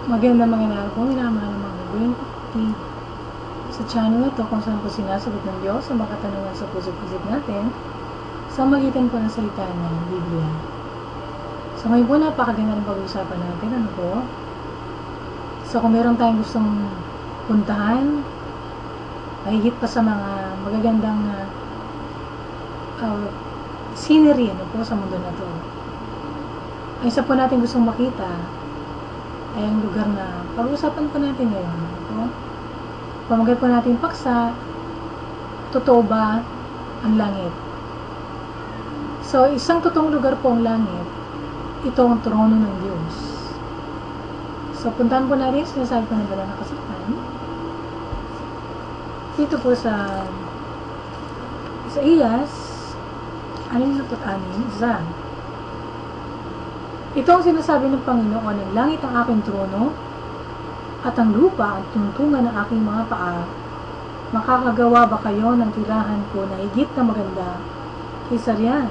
Mga narapong minamahal ng mga gawing kapatid. Sa channel na to kung saan po sinasagot ng Diyos ang mga katanungan sa puso-pusip natin sa magitan po ng salita ng Biblia. So ngayon po napakaganda ng pag-uusapan natin. Ano po? So kung meron tayong gustong puntahan, mahigit pa sa mga magagandang scenery po sa mundo na to. Ang isa po natin gustong makita ay ang lugar na pag-usapan po natin ngayon. Ano? Pamagat po natin paksa, totoo ba ang langit? So, isang totoong lugar po ang langit, ito ang trono ng Diyos. So, puntahan po natin, sinasabi po ng banal na kasulatan. Dito po sa Isaías, 66, ito ang sinasabi ng Panginoon, ang langit ang aking trono, at ang lupa ang tuntungan ng aking mga paa. Makakagawa ba kayo ng tirahan ko na higit na maganda kaysa riyan?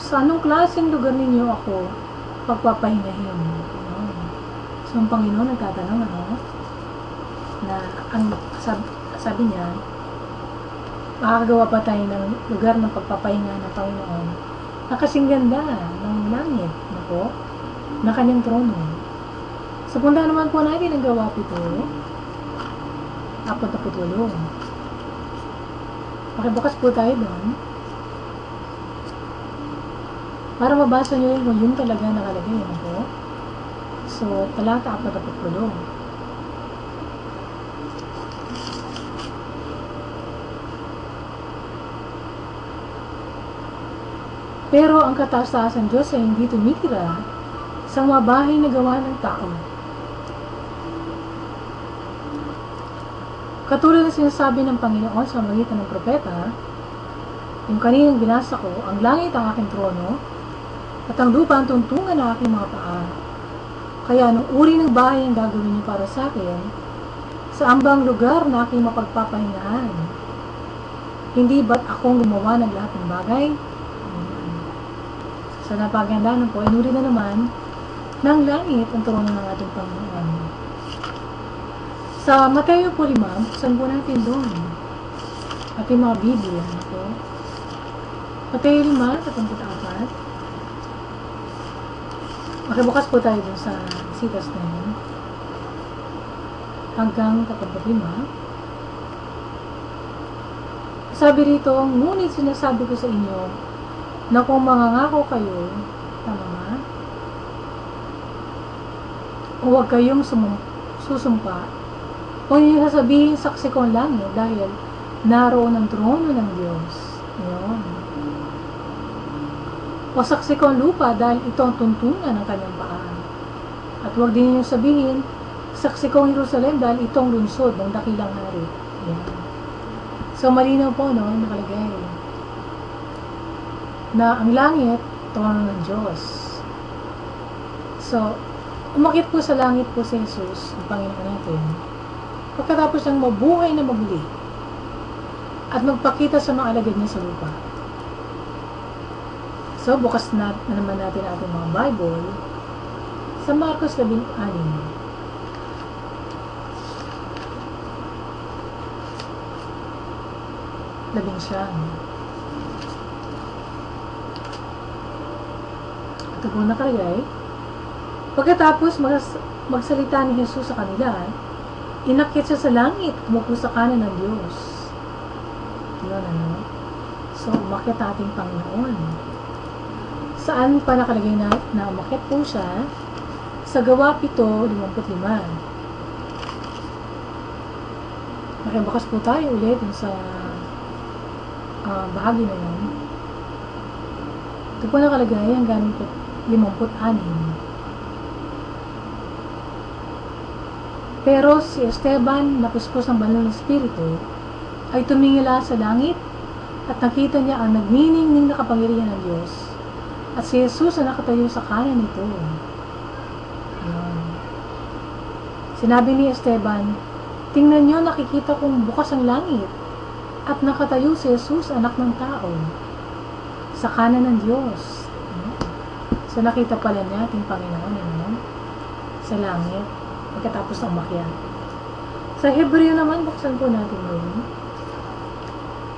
Sa anong klaseng lugar ninyo ako pagpapahingahin? So, ang Panginoon nagtatanong, na ang sabi niya, makakagawa pa tayo ng lugar ng pagpapahinga ng Panginoon na kasing ganda ng langit, na kanyang trono. So, punta naman po natin ang Gawa 7, 48. Pakibukas po tayo doon para mabasa nyo yun kung yun talaga nakalagay. So, talata 48. Pero ang kataas-taasan Diyos ay hindi tumitira sa mga bahay na gawa ng tao. Katulad ng sinasabi ng Panginoon sa magitan ng propeta, yung kaninang binasa ko, ang langit ang aking trono, at ang lupa ang tuntungan ng aking mga paa. Kaya anong uri ng bahay ang gagawin niyo para sa akin, sa ambang lugar na aking mapagpapahingahan? Hindi ba't akong gumawa ng lahat ng bagay? So, napaganda po, inuri na naman ng langit ang trono ng ating Panginoon. Sa Mateo 5, saan po natin doon? Ating mga Biblia. Mateo 5, 74. Makibukas po tayo doon sa sitas na yun. Hanggang 75. Sabi rito, ngunit sinasabi ko sa inyo, na kung mangangako kayo, tama ba? Huwag kayong susumpa, o yung sasabihin, saksi ko ang langit, dahil naroon ang trono ng Diyos. Yun. O saksi ko ang lupa, dahil ito ang tuntungan ng kanyang paa. At huwag din niyo sabihin, saksi ko ang Jerusalem, dahil ito ang lungsod ng dakilang hari. Yan. So, malinaw po, nakalagay na ang langit, trono ng Diyos. So, umakyat po sa langit po si Jesus, ang Panginoon natin, pagkatapos niyang mabuhay na maguli at magpakita sa mga alagad niya sa lupa. So, bukas na naman natin ang ating mga Bible sa Marcos 16. 11. Ito po nakalagay. Pagkatapos magsalita ni Jesus sa kanila, inakyat siya sa langit, umupo sa kanan ng Diyos. Yun, So, umakyat ating Panginoon. Saan pa nakalagay na umakyat po siya? Sa Gawa 7:55. Makibukas po tayo ulit sa bahagi na yun. Ito po nakalagay hanggang 56. Pero si Esteban, napuspos ng banal na espiritu, ay tumingala sa langit at nakita niya ang nagniningning na kapangyarihan ng Diyos at si Jesus ang nakatayo sa kanan nito. Sinabi ni Esteban, tingnan niyo, nakikita kong bukas ang langit at nakatayo si Jesus, anak ng tao, sa kanan ng Diyos. So, nakita pala niya ating Panginoon. sa langit pagkatapos ng umakyat. Sa Hebreo naman, buksan po natin yun.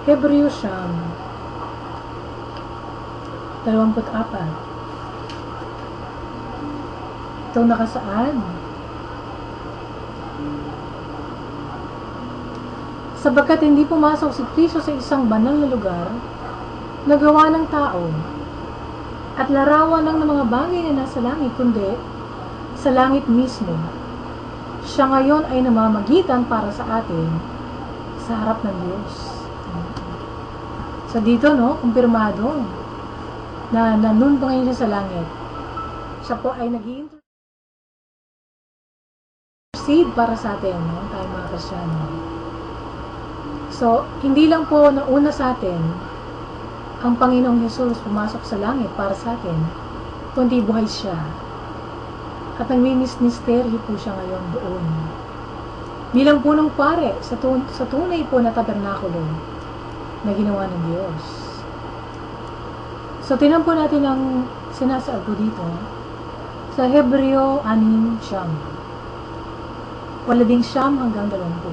Hebreo Siyam 24. Itong nakasaad. Sapagkat hindi pumasok si Kristo sa isang banal na lugar na gawa ng tao at larawan lang ng mga bagay na nasa langit, kundi sa langit mismo. Siya ngayon ay namamagitan para sa atin sa harap ng Diyos. So dito, no, kumpirmado na nandun pa ngayon siya sa langit. Siya po ay nag-intercede para sa atin, no, tayo mga Kristiyano. So, hindi lang po nauna sa atin ang Panginoong Hesus pumasok sa langit para sa atin, kundi buhay siya. At nagmimisteryo po siya ngayon doon. Bilang punong pare sa tunay po na tabernakulo na ginawa ng Diyos. So, tinan po natin ang sinasaad po dito sa Hebreo 6:9 hanggang 20.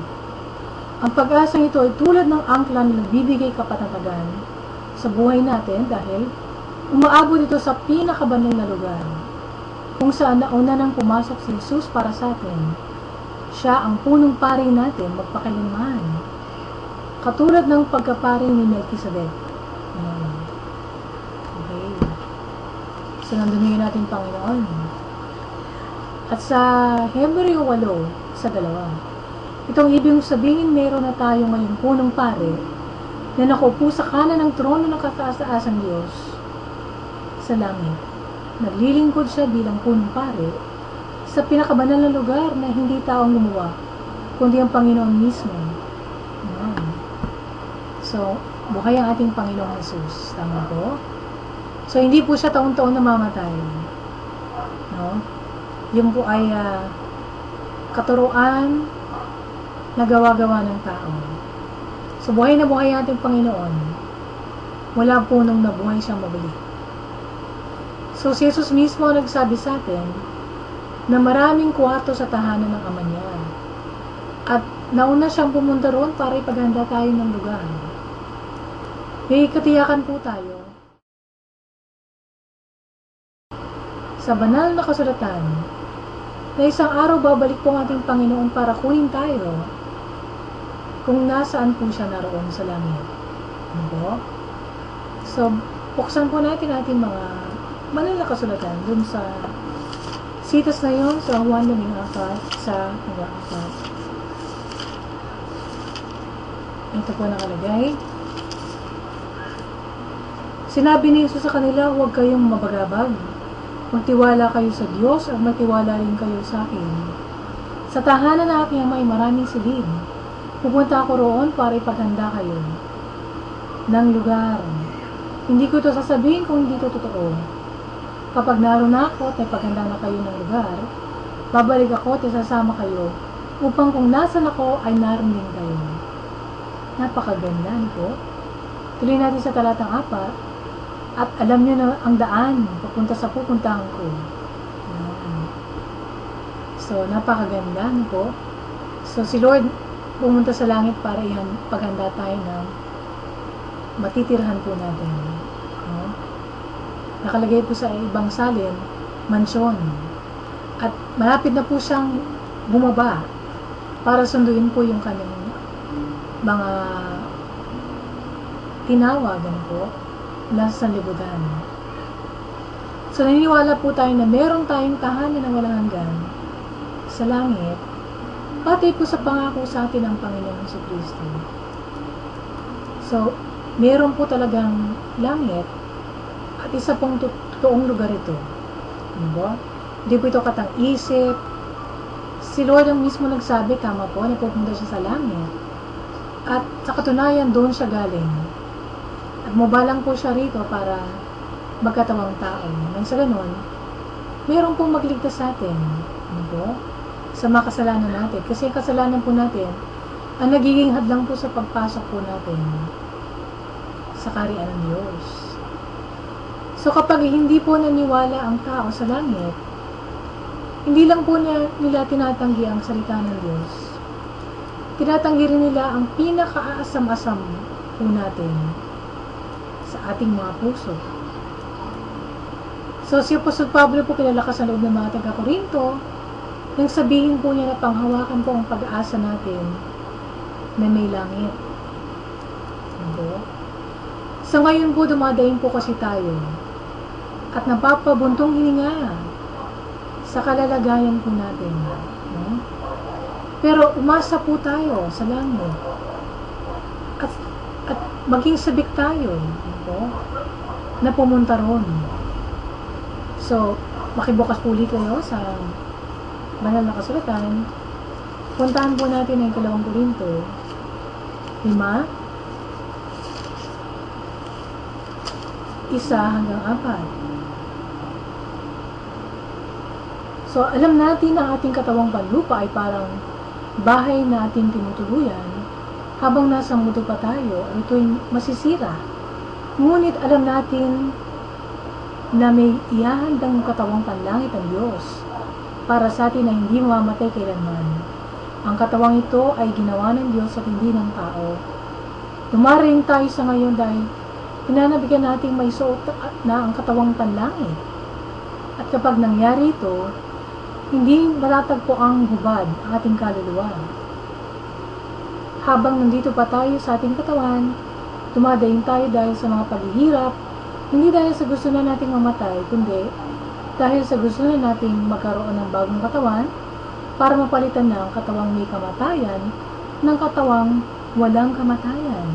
Ang pag-asang ito ay tulad ng angkla na nagbibigay kapatagan sa buhay natin dahil umaabot ito sa pinakabanal na lugar kung saan nauna nang pumasok si Jesus para sa atin. Siya ang punong pari natin magpakailanman, katulad ng pagkapari ni Melchizedek. Okay. So, nandun yun natin Panginoon. At sa Hebreo 8:2, itong ibig sabihin meron na tayo ngayong punong pare na nakaupo sa kanan ng trono ng kataas-taasang Diyos sa langit. Naglilingkod siya bilang punong pare sa pinakabanal na lugar na hindi taong gumawa, kundi ang Panginoon mismo. So, buhay ang ating Panginoong Jesus. Tama po? So, hindi po siya taon-taon namamatay. No? Yun po ay katuruan na gawa-gawa ng tao. So, buhay na buhay ang ating Panginoon. Wala po nung nabuhay siyang mabalik. So, si Jesus mismo nagsabi sa atin na maraming kwarto sa tahanan ng Ama niya. At nauna siyang pumunta roon para ipaghanda tayo ng lugar. May katiyakan po tayo sa banal na kasulatan na isang araw babalik po ang ating Panginoon para kunin tayo kung nasaan po siya naroon sa langit. Ano po? So, buksan po natin ating mga banal na kasulatan dun sa sitas na yun sa Juan 14:4. Ito po nakalagay. Sinabi ni Jesus sa kanila, huwag kayong mabagabag. Magtiwala kayo sa Diyos at magtiwala rin kayo sa akin. Sa tahanan na aking Ama ay maraming silid. Pupunta ako roon para ipaghanda kayo ng lugar. Hindi ko ito sasabihin kung hindi ito totoo. Kapag naroon ako at ipaghanda na kayo ng lugar, babalik ako at isasama kayo upang kung nasan ako ay naroon din kayo. Napakaganda nito. Tuloy natin sa talatang 4. At alam niyo na ang daan papunta sa pupuntahan ko. So, napakaganda nito. So, si Lord pumunta sa langit para paghanda tayo ng matitirhan po natin. No? Nakalagay po sa ibang salin, mansyon. At malapit na po siyang bumaba para sunduin po yung kanyang mga tinawag, ano po, nasa sanlibutan. So, naniniwala po tayo na meron tayong tahanan na walang hanggan sa langit, pati po sa pangako sa atin ng Panginoong Kristo. So, meron po talagang langit at isa pong totoong lugar ito. Diba? Hindi po ito katang-isip. Si Lord ang mismo nagsabi, tama po, na pupunta siya sa langit. At sa katunayan, doon siya galing. At mubalang po siya rito para magkatawang tao. Nang sa ganun, meron pong magligtas sa atin. Ano po? Sa mga kasalanan natin. Kasi yung kasalanan po natin, ang nagiging hadlang po sa pagpasok po natin sa kaharian ng Diyos. So kapag hindi po naniwala ang tao sa langit, Hindi lang po nila tinatanggi ang salita ng Diyos. Tinatanggi rin nila ang pinakaasam-asam po natin sa ating mga puso. So, si Apostol Pablo po kinalakas sa loob ng mga taga-Korinto nang sabihin po niya na panghawakan po ang pag-asa natin na may langit. Ano? So, ngayon po dumadaing po kasi tayo at napapabuntong hininga sa kalalagayan po natin. No? Pero umasa po tayo sa langit. At maging sabik tayo, no? Na pumunta ron. So, makibukas po ulit kayo sa banal na kasulatan. Puntahan po natin ang 2 Korinto 5, 1-4. So, alam natin na ating katawang panlupa ay parang bahay na ating tinutuluyan. Habang nasa mundo pa tayo, ito'y masisira. Ngunit alam natin na may ihahandang katawang panlangit ang Diyos para sa atin na hindi mamamatay kailanman. Ang katawang ito ay ginawa ng Diyos at hindi ng tao. Dumaring tayo sa ngayon dahil pinanabigan nating may suot na ang katawang panlangit. At kapag nangyari ito, hindi matatagpo ang hubad ang ating kaluluwa. Habang nandito pa tayo sa ating katawan, dumadaing tayo dahil sa mga paghihirap, hindi dahil sa gusto na nating mamatay, kundi dahil sa gusto na nating magkaroon ng bagong katawan para mapalitan na ang katawang may kamatayan ng katawang walang kamatayan.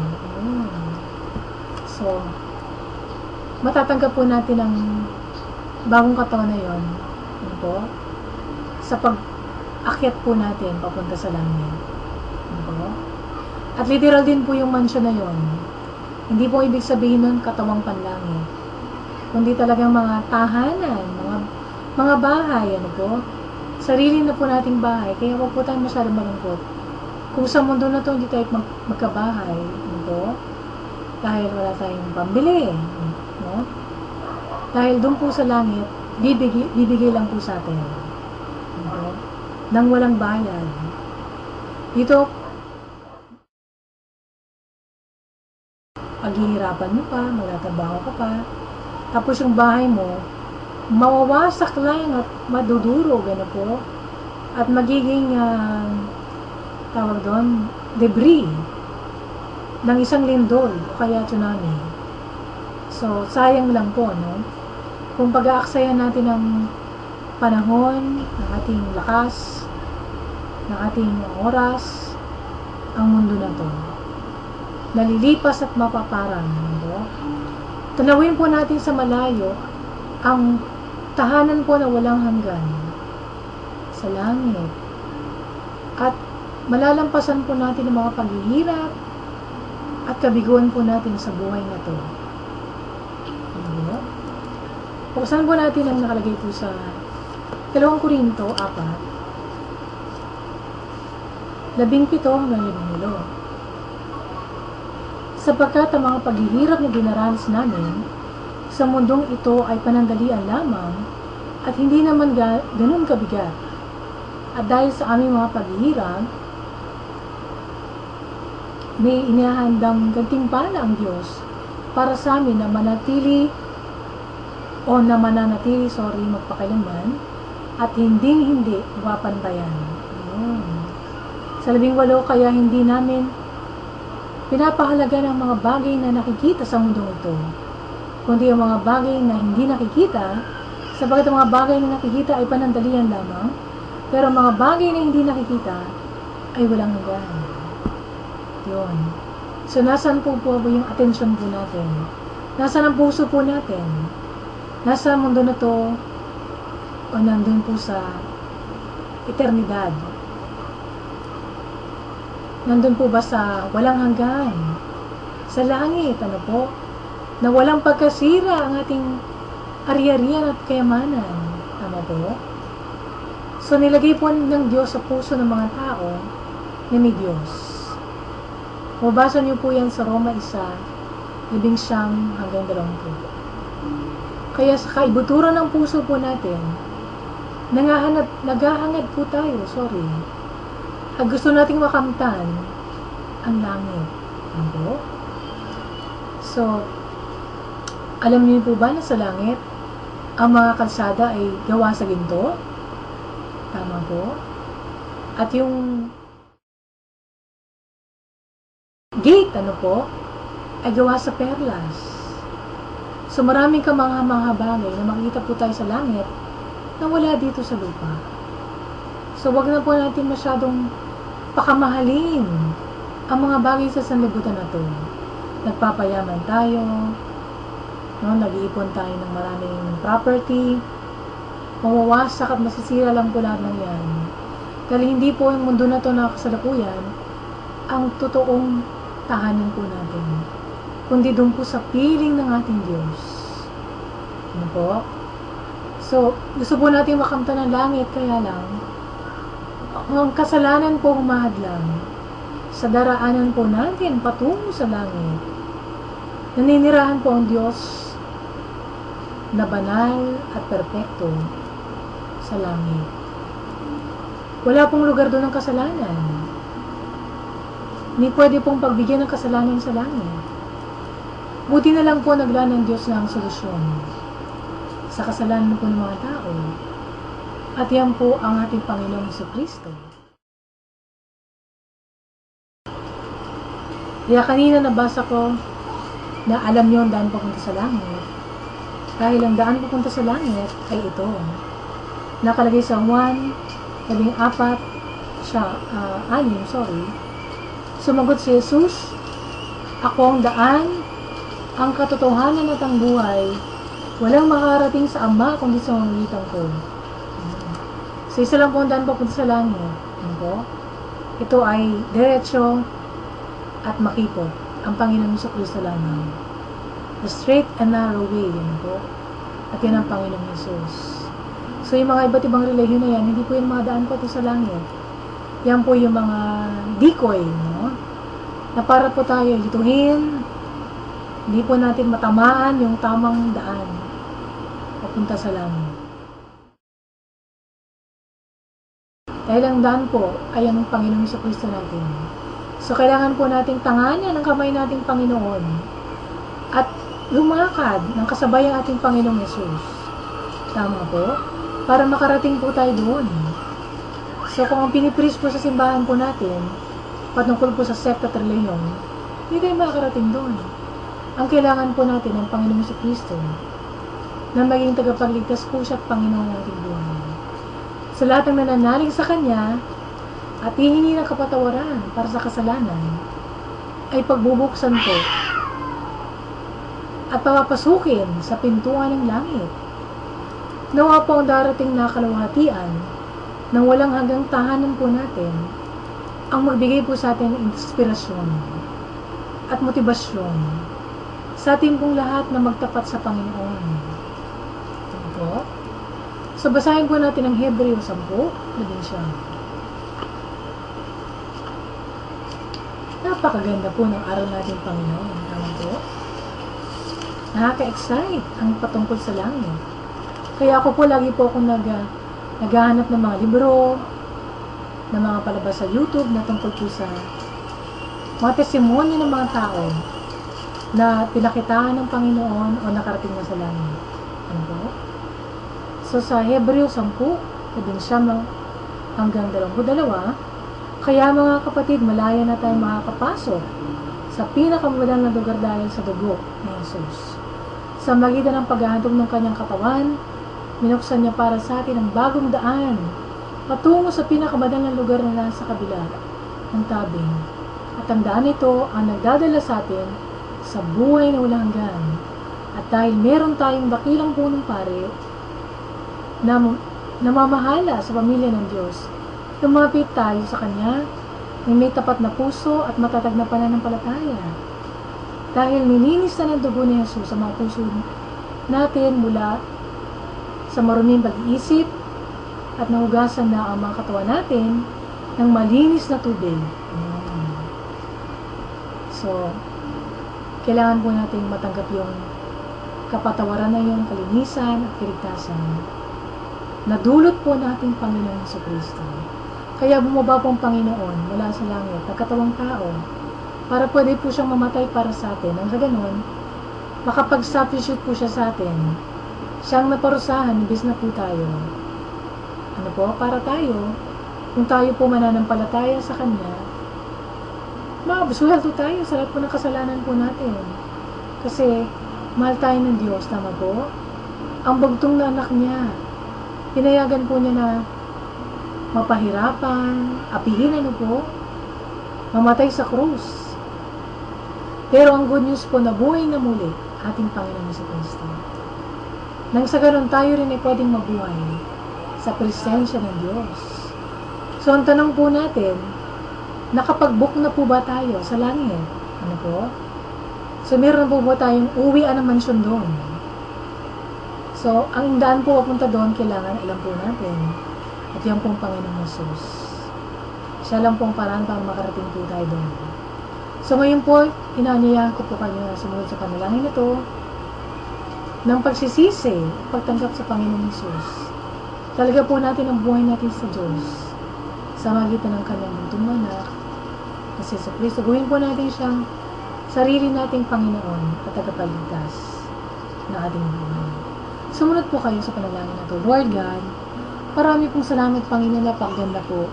So, matatanggap po natin ang bagong katawan na yon. Ano po? Sa pag-akyat po natin papunta sa langit. Ano? At literal din po yung mansion na yon. Hindi po ibig sabihin nun katawang panlangit. Kundi talagang mga tahanan, mga bahay, ano po? Sarili na po nating bahay. Kaya wag po tayo masyadong malungkot. Kung sa mundo na to hindi tayo magkabahay, ano po? Dahil wala tayong pambili, no? Dahil doon po sa langit, bibigay lang po sa atin. Nang walang bayad. Dito, paghihirapan mo pa, magtatrabaho ka pa, tapos yung bahay mo, mawawasak lang at madudurog, ano po, at magiging, tawag doon, debris ng isang lindol o kaya tsunami. So, sayang lang po, no? Kung pag-aaksayan natin ang panahon, ng ating lakas, ng ating oras, ang mundo na to. Nalilipas at mapaparang mundo. Tanawin po natin sa malayo ang tahanan po na walang hanggan sa langit. At malalampasan po natin ang mga paghihirap at kabiguan po natin sa buhay na to. Buksan po natin ang nakalagay po sa 2 Korinto 4, 17-18. Sapagkat ang mga paghihirap na dinaranas namin sa mundong ito ay panandalian lamang at hindi naman ganun kabigat. At dahil sa aming mga paghihirap, may inihahandang gantimpala ang Diyos para sa amin na mananatili magpakailanman at hindi mapapantayan. Sa 18, kaya hindi namin pinapahalaga ng mga bagay na nakikita sa mundong ito, kundi ang mga bagay na hindi nakikita, sapagat ang mga bagay na nakikita ay panandalian lamang, pero mga bagay na hindi nakikita ay walang hanggan. Yun. So, nasaan po yung atensyon po natin? Nasaan ang puso po natin? Nasa mundo na to o nandun po sa eternidad? Nandun po ba sa walang hanggan? Sa langit, ano po? Na walang pagkasira ang ating ari-arian at kayamanan. Tama po? So, nilagay po ng Diyos sa puso ng mga tao na may Diyos. Mabasa niyo po yan sa Roma 1:19-20. Kaya sa kaibuturan ng puso po natin, naghahangad po tayo, sorry. At gusto nating makamtan ang langit. Ano po? So, alam niyo po ba na sa langit, ang mga kalsada ay gawa sa ginto? Tama po. At yung gate, ano po, ay gawa sa perlas. So, maraming kamangha-mangha bagay na makikita po tayo sa langit na wala dito sa lupa. So, wag na po natin masyadong pakamahalin ang mga bagay sa sanlibutan na to. Nagpapayaman tayo, no? Nag-iipon tayo ng maraming property, mawawasak at masisira lang po lahat ng yan. Dahil hindi po yung mundo na to na kasalukuyan ang totoong tahanan po natin, kundi doon po sa piling ng ating Diyos. Ano po? So, gusto po natin makamtan ng langit, kaya lang, ang kasalanan po humahadlang sa daraanan po natin patungo sa langit. Naninirahan po ang Diyos na banal at perpekto sa langit. Wala pong lugar doon ng kasalanan. Hindi pwede pong pagbigyan ng kasalanan sa langit. Buti na lang po naglaan ng Diyos ng solusyon sa kasalanan po ng mga tao. At yan po ang ating Panginoong Jesucristo. Kaya kanina nabasa ko na alam niyo ang daan papunta sa langit. Dahil ang daan papunta sa langit ay ito. Nakalagay sa 1:14, Sumagot si Jesus, "Ako ang daan, ang katotohanan at ang buhay. Walang makarating sa Ama kundi sa pamamagitan ko." So, isa lang po ang daan papunta sa langit. Ano po? Ito ay diretso at makipot. Ang Panginoon Jesucristo lamang. The straight and narrow way. Ano po? At yan ang Panginoong Jesus. So, yung mga iba't ibang relihiyon na yan, hindi po yung mga daan patungo sa langit. Yan po yung mga decoy, no? Na para po tayo ituhin, hindi po natin matamaan yung tamang daan papunta sa langit. Dahil ang daan po ay ang Panginoong Jesucristo natin. So, kailangan po nating tanganan ang kamay nating Panginoon at lumakad ng kasabay ang ating Panginoong Jesus. Tama po? Para makarating po tayo doon. So, kung ang pinipreach po sa simbahan po natin, patungkol po sa sekta at reliyon, hindi tayo makakarating doon. Ang kailangan po natin ang Panginoong Jesucristo na maging tagapagligtas po siya at Panginoon ng ating buhay. Sa lahat ng nananalig sa Kanya at hihingi ng kapatawaran para sa kasalanan, ay pagbubuksan po at papapasukin sa pintuan ng langit. Nawa po ang darating na kaluwalhatian ng walang hanggang tahanan po natin ang magbigay po sa atin ng inspirasyon at motibasyon sa ating pong lahat na magtapat sa Panginoon. Ito po. So, basahin po natin ang Hebreo 10:11. Napakaganda po ng araw natin Panginoon. Tama po? Nakaka-excite ang patungkol sa langit. Kaya ako po, lagi po akong naghahanap ng mga libro, ng mga palabas sa YouTube na tungkol po sa mga testimonya ng mga tao na pinakitaan ng Panginoon o nakarating na sa langit. Ano po? So, sa Hebreo 10:11 hanggang 22, kaya mga kapatid, malaya na tayo makakapasok sa pinakamagandang na lugar dahil sa dugo ni Jesus. Sa magitan ng paghahandog ng kanyang katawan, minuksan niya para sa atin ang bagong daan patungo sa pinakamagandang na lugar na nasa kabila ng tabing. At ang daan ito ang nagdadala sa atin sa buhay na walang hanggan. At dahil meron tayong dakilang punong pare na namamahala sa pamilya ng Diyos, lumapit tayo sa Kanya ng may tapat na puso at matatag na pananampalataya. Dahil nilinis na ng dugo ni Jesus sa mga puso natin mula sa maruming pag-iisip at nahugasan na ang mga katawan natin ng malinis na tubig. So, kailangan po natin matanggap yung kapatawaran na yung kalinisan at kaligtasan. Nadulot po natin Panginoong Jesucristo. Kaya bumaba po ang Panginoon mula sa langit, nagkatawang tao, para pwede po siyang mamatay para sa atin. Nang sa ganun, makapag-substitute po siya sa atin. Siyang naparusahan, ibis na po tayo. Ano po? Para tayo, kung tayo po mananampalataya sa Kanya, maabsuhelto tayo sa lahat po ng kasalanan po natin. Kasi, mahal tayo ng Diyos, tama po? Ang bagtong na anak niya, pinayagan po niya na mapahirapan, apihin ano po, mamatay sa krus. Pero ang good news po na buhay na muli, ating Panginoon Jesucristo. Nang sa ganun tayo rin ay pwedeng mabuhay sa presensya ng Diyos. So ang tanong po natin, nakapag-book na po ba tayo sa langit? Ano po? So meron po ba tayong uwian ng mansyon doon? So ang daan po papunta doon, kailangan alam po natin. At yan pong Panginoong Jesus. Siya lang pong paraan para makarating po tayo doon. So ngayon po, inaanyayahan ko po kayo na sumunod sa panalangin ito ng pagsisisi at pagtanggap sa Panginoong Jesus. Talaga po natin ang buhay natin sa Diyos sa magitan ng kanyang buntong anak na si Jesucristo. Gawin po natin siyang sarili nating Panginoon at tagapagligtas na ating buhay. Sumunod po kayo sa panalangin na ito. Lord God, marami pong salamat, Panginoon, na pagganda po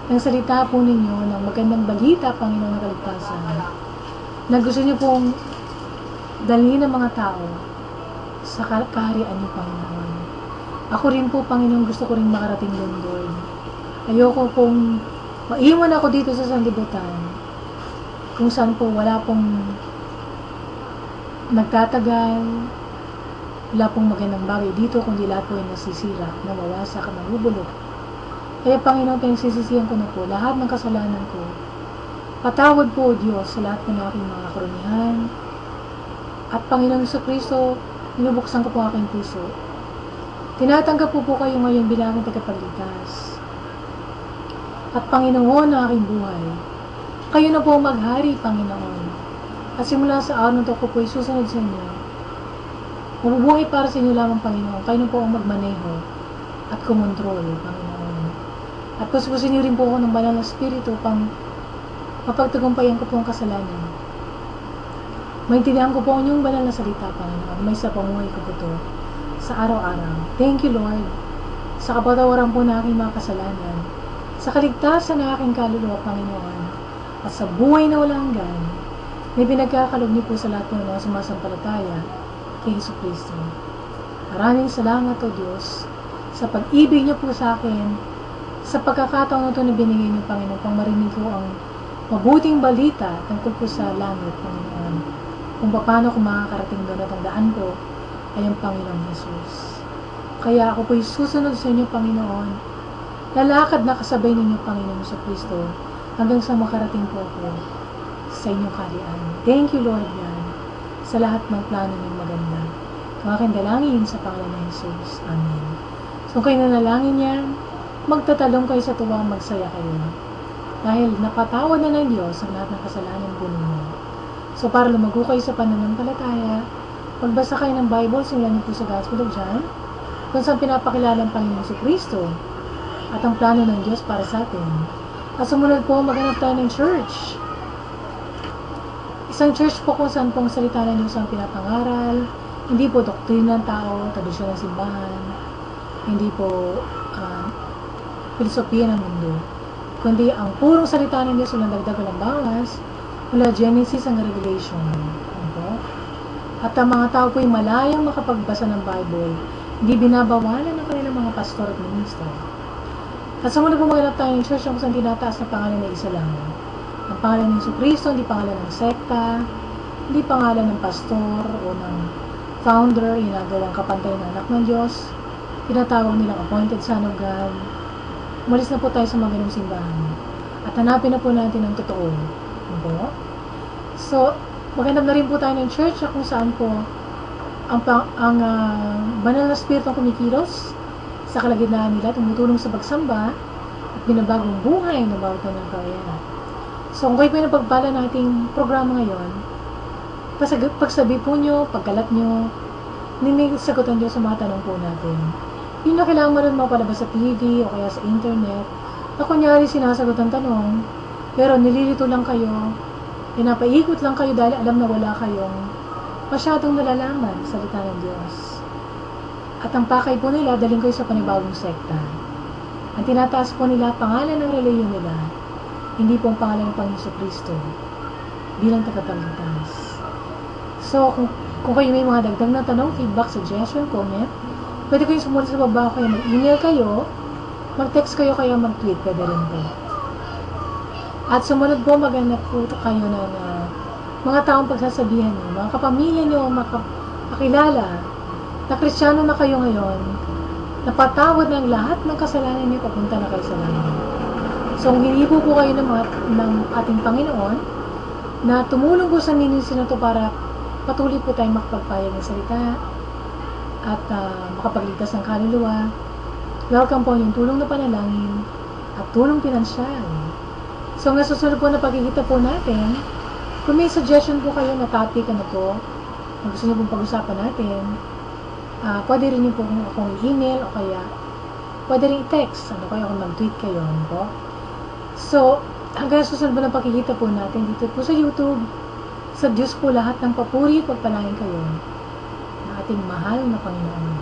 ng salita po ninyo ng magandang balita, Panginoon, ng kaligtasan, na gusto niyo pong dalhin ng mga tao sa kaharian niyo, Panginoon. Ako rin po, Panginoon, gusto ko rin makarating doon, Lord. Ayoko pong maiwan ako dito sa sanlibutan kung saan po wala pong nagtatagal, wala pong magandang bagay dito, kundi lahat po ay nasisira, nawawasak, nabubulok. Kaya Panginoon, pinagsisisihan ko na po lahat ng kasalanan ko. Patawad po, O Diyos, sa lahat ng aking mga karunihan. At Panginoong Jesucristo, binubuksan ko po aking puso. Tinatanggap po kayo ngayon bilang aking tagapagligtas. At Panginoon ng aking buhay, kayo na po maghari, Panginoon. At simula sa araw na ito ko po isusunod sa inyo. Mabubuhay para sa inyo lamang, Panginoon. Kayo na po ang magmaneho at kumontrol, Panginoon. At kuskusin niyo rin po ako ng banal na spirito pang mapagtagumpayan ko po ang kasalanan. Maintindihan ko po ang inyong banal na salita, Panginoon. May sa pamuhay ko po ito sa araw-araw. Thank you, Lord, sa kapatawaran po na aking mga kasalanan, sa kaligtasan ng aking kaluluwa, Panginoon, at sa buhay na walang hanggan, na pinagkakalog niyo po sa lahat po ng mga sumasampalataya kay Jesucristo. Maraming salamat, O Diyos, sa pag-ibig niyo po sa akin, sa pagkakataon na ito na binigay niyo, Panginoon, pang marinig ko ang mabuting balita tungkol po sa langit, Panginoon. Kung paano ko makakarating doon at ang daan ko ay ang Panginoong Jesus. Kaya ako po'y susunod sa inyo, Panginoon. Lalakad na kasabay ninyo, Panginoong Jesucristo, hanggang sa makarating po ako sa inyong kaharian. Thank you, Lord God, sa lahat ng plano niyong maganda. Ang aking dalangin sa pangalan ng Jesus. Amen. So kayo nanalangin yan, magtatalong kayo sa tuwang, magsaya kayo. Dahil napatawad na ng Diyos ang lahat ng kasalanan po ninyo. So para lumago kayo sa pananampalataya, pagbasa kayo ng Bible, simulan niyo po sa Gospel of John, kung saan pinapakilala ang Panginoong Jesucristo at ang plano ng Diyos para sa atin. At sumunod po, maghanap tayo ng church. Isang church po kung saan pong salita ng Diyos ang pinapangaral, hindi po doktrina ng tao, tradisyon ng simbahan, hindi po filosofiya ng mundo, kundi ang purong salita ng Diyos, walang dagdag, walang bawas, mula Genesis hanggang Revelation. At ang mga tao po ay malayang makapagbasa ng Bible, hindi binabawalan ng kanilang mga pastor at minister. At sumunod po maghanap tayo ng church kung saan tinataas na pangalan ng isa lang. Ang pangalan ng Jesucristo, hindi pangalan ng sekta, hindi pangalan ng pastor o ng founder, ginagawang kapantay ng anak ng Diyos, tinatawag nilang appointed son of God. Umalis na po tayo sa mga ganung simbahan. At hanapin na po natin ang totoo. Ano? So, maghanap na rin po tayo ng church kung saan po ang banal na spirito kumikilos sa kalagitnaan nila, tumutulong sa pagsamba at binabagong buhay ng bawat ng kawayan. So, kung kayo po yung napagpala ng ating programa ngayon, pagsabi po nyo, pagkalat nyo, sagutan nyo sa mga tanong po natin. Yun na kailangan mo rin mapalabas sa TV o kaya sa internet. Na kunyari sinasagot ang tanong, pero nililito lang kayo, pinapaikot lang kayo dahil alam na wala kayong masyadong nalalaman sa salita ng Diyos. At ang pakay po nila, daling kayo sa panibagong sekta. Ang tinataas po nila, pangalan ng reliyon nila, hindi po ang pangalan ng Panginoon Kristo bilang tagapagligtas. So, kung kayo may mga dagdag na tanong, feedback, suggestion, comment, pwede kayong sumulat sa baba, kaya mag-email kayo, mag-text kayo, kaya mag-tweet, pwede rin po. At sumunod po, maghanap po kayo ng mga taong pagsasabihan nyo, mga kapamilya nyo, mga kakilala, na Kristiyano na kayo ngayon, napatawad ng lahat ng kasalanan nyo, papunta na kayo sa langit. So, hinipo po kayo ng ating Panginoon, na tumulong po sa ministry na to para patuloy po tayong makapagpayag ng salita at makapagligtas ng kaluluwa. Welcome po yung tulong na panalangin at tulong pinansyal. So, nga susunod po na pagkikita po natin, kung may suggestion po kayo na topic, ano po, kung gusto nyo pong pag-usapan natin, pwede rin po akong i-email o kaya pwede rin i-text, ano kayo, kung mag-tweet kayo, ano po. So, hanggang susunod po na pagkikita po natin dito po sa YouTube. Sa Diyos po lahat ng papuri at pagpalain kayo ng ating mahal na Panginoon.